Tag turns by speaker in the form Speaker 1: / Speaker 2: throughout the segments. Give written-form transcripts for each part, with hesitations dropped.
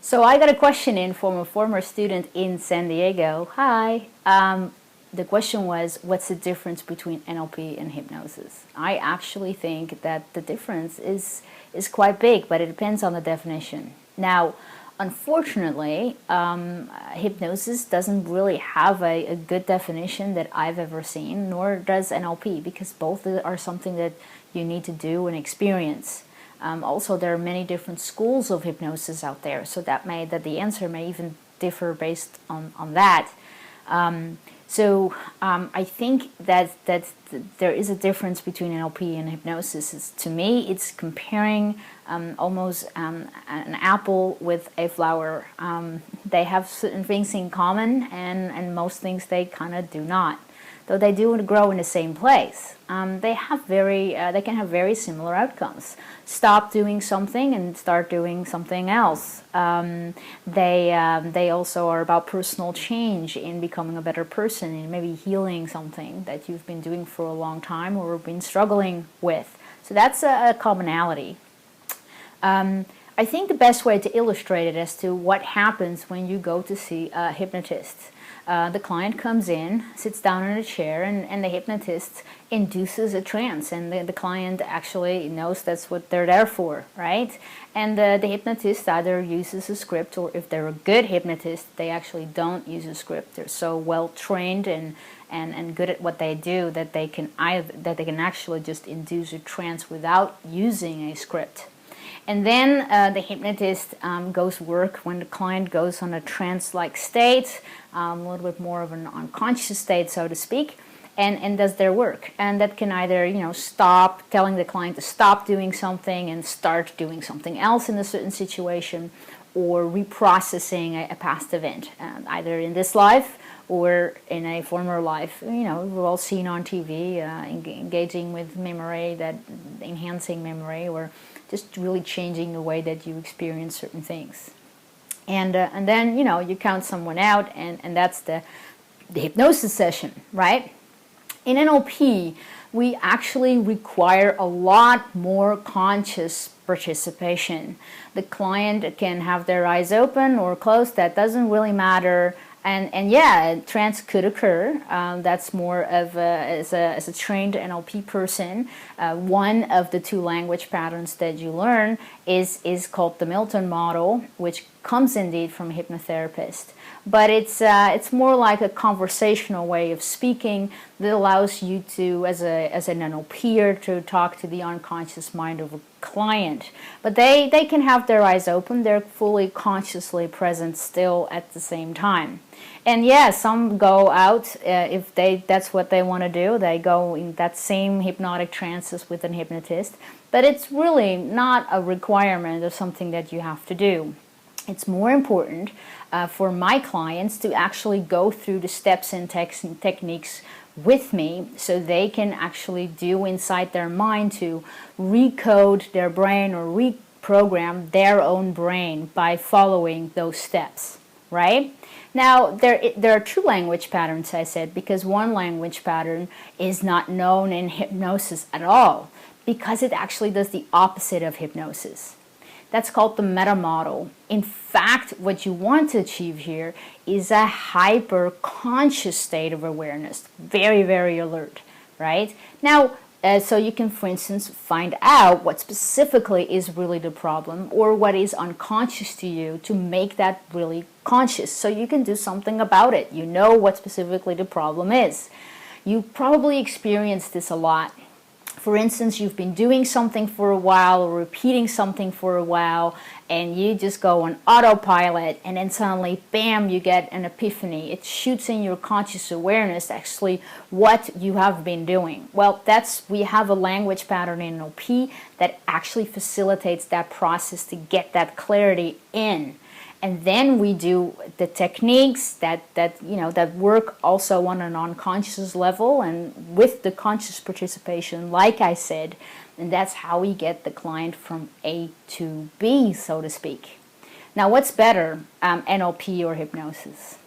Speaker 1: So I got a question in from a former student in San Diego. Hi. The question was, what's the difference between NLP and hypnosis? I actually think that the difference is quite big, but it depends on the definition. Now, unfortunately, hypnosis doesn't really have a good definition that I've ever seen, nor does NLP, because both are something that you need to do and experience. Also, there are many different schools of hypnosis out there, so that the answer may even differ based on that. I think that there is a difference between NLP and hypnosis. To me, it's comparing almost an apple with a flower. They have certain things in common, and most things they kind of do not. Though they do grow in the same place, they can have very similar outcomes. Stop doing something and start doing something else. They also are about personal change in becoming a better person and maybe healing something that you've been doing for a long time or been struggling with. So that's a commonality. I think the best way to illustrate it as to what happens when you go to see a hypnotist. The client comes in, sits down in a chair, and the hypnotist induces a trance, and the client actually knows that's what they're there for, right? And the hypnotist either uses a script, or if they're a good hypnotist, they actually don't use a script. They're so well trained and good at what they do that they can actually just induce a trance without using a script. And then the hypnotist goes work when the client goes on a trance-like state, a little bit more of an unconscious state, so to speak, and does their work. And that can either, stop, telling the client to stop doing something and start doing something else in a certain situation, or reprocessing a past event, either in this life or in a former life. We've all seen on TV, engaging with memory, enhancing memory, or just really changing the way that you experience certain things. And then, you count someone out, and that's the hypnosis session, right? In NLP, we actually require a lot more conscious participation. The client can have their eyes open or closed, that doesn't really matter. And yeah, trance could occur. That's more of as a trained NLP person. One of the two language patterns that you learn is called the Milton model, which comes indeed from a hypnotherapist. But it's more like a conversational way of speaking that allows you to, as an NLPer, to talk to the unconscious mind of a client. But they can have their eyes open. They're fully consciously present still at the same time. And yeah, some go out if that's what they want to do. They go in that same hypnotic trances with an hypnotist. But it's really not a requirement or something that you have to do. It's more important for my clients to actually go through the steps and techniques with me, so they can actually do inside their mind to recode their brain or reprogram their own brain by following those steps, right? Now, there are two language patterns, I said, because one language pattern is not known in hypnosis at all, because it actually does the opposite of hypnosis. That's called the meta model. In fact, what you want to achieve here is a hyper conscious state of awareness, very, very alert, right? Now, so you can, for instance, find out what specifically is really the problem, or what is unconscious to you, to make that really conscious, so you can do something about it. You know what specifically the problem is. You probably experienced this a lot. For instance, you've been doing something for a while, or repeating something for a while, and you just go on autopilot, and then suddenly, bam, you get an epiphany. It shoots in your conscious awareness actually what you have been doing. Well, we have a language pattern in NLP that actually facilitates that process to get that clarity in. And then we do the techniques that work also on an unconscious level and with the conscious participation, like I said, and that's how we get the client from A to B, so to speak. Now, what's better, NLP or hypnosis?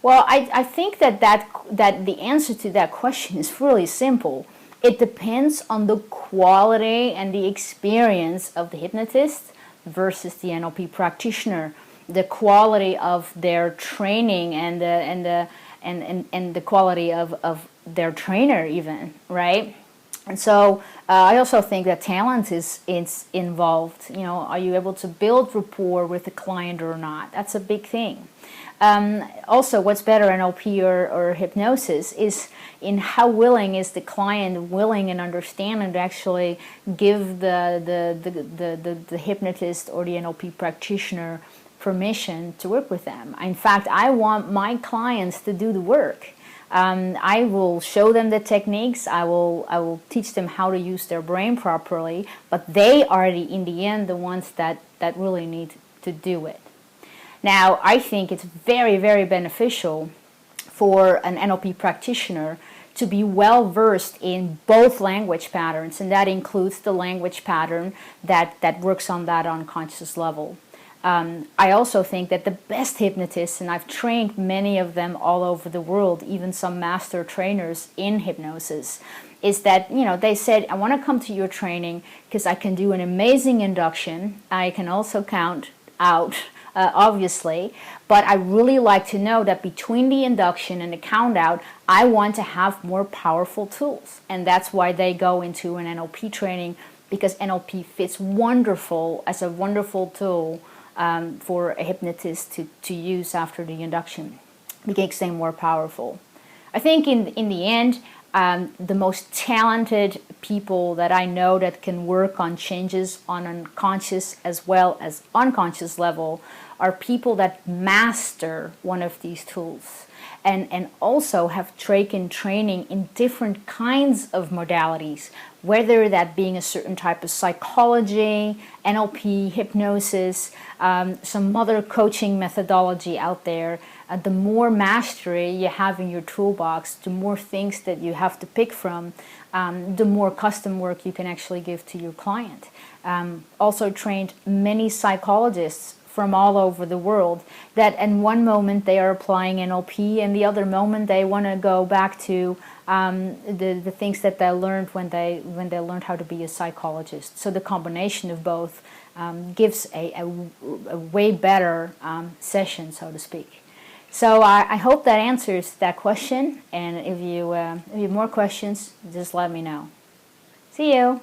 Speaker 1: Well, I think that the answer to that question is really simple. It depends on the quality and the experience of the hypnotist versus the NLP practitioner. the quality of their training and the quality of their trainer even, right? And so I also think that talent is involved. You know, are you able to build rapport with the client or not? That's a big thing. Also, what's better, NLP or hypnosis, is in how willing is the client, willing and understanding to actually give the hypnotist or the NLP practitioner permission to work with them. In fact, I want my clients to do the work. I will show them the techniques. I will teach them how to use their brain properly. But they are in the end the ones that really need to do it. Now, I think it's very, very beneficial for an NLP practitioner to be well versed in both language patterns, and that includes the language pattern that works on that unconscious level. I also think that the best hypnotists, and I've trained many of them all over the world, even some master trainers in hypnosis, is that, you know, they said, I want to come to your training because I can do an amazing induction. I can also count out, obviously, but I really like to know that between the induction and the count out, I want to have more powerful tools. And that's why they go into an NLP training, because NLP fits wonderful as a wonderful tool for a hypnotist to use after the induction. It makes them more powerful. I think in the end, the most talented people that I know that can work on changes on unconscious as well as unconscious level are people that master one of these tools and also have taken training in different kinds of modalities, whether that being a certain type of psychology, NLP, hypnosis, some other coaching methodology out there. The more mastery you have in your toolbox, the more things that you have to pick from, the more custom work you can actually give to your client. Also trained many psychologists from all over the world that in one moment they are applying NLP and the other moment they want to go back to the things that they learned when they learned how to be a psychologist. So the combination of both gives a way better session, so to speak. So I hope that answers that question, and if you have more questions, just let me know. See you!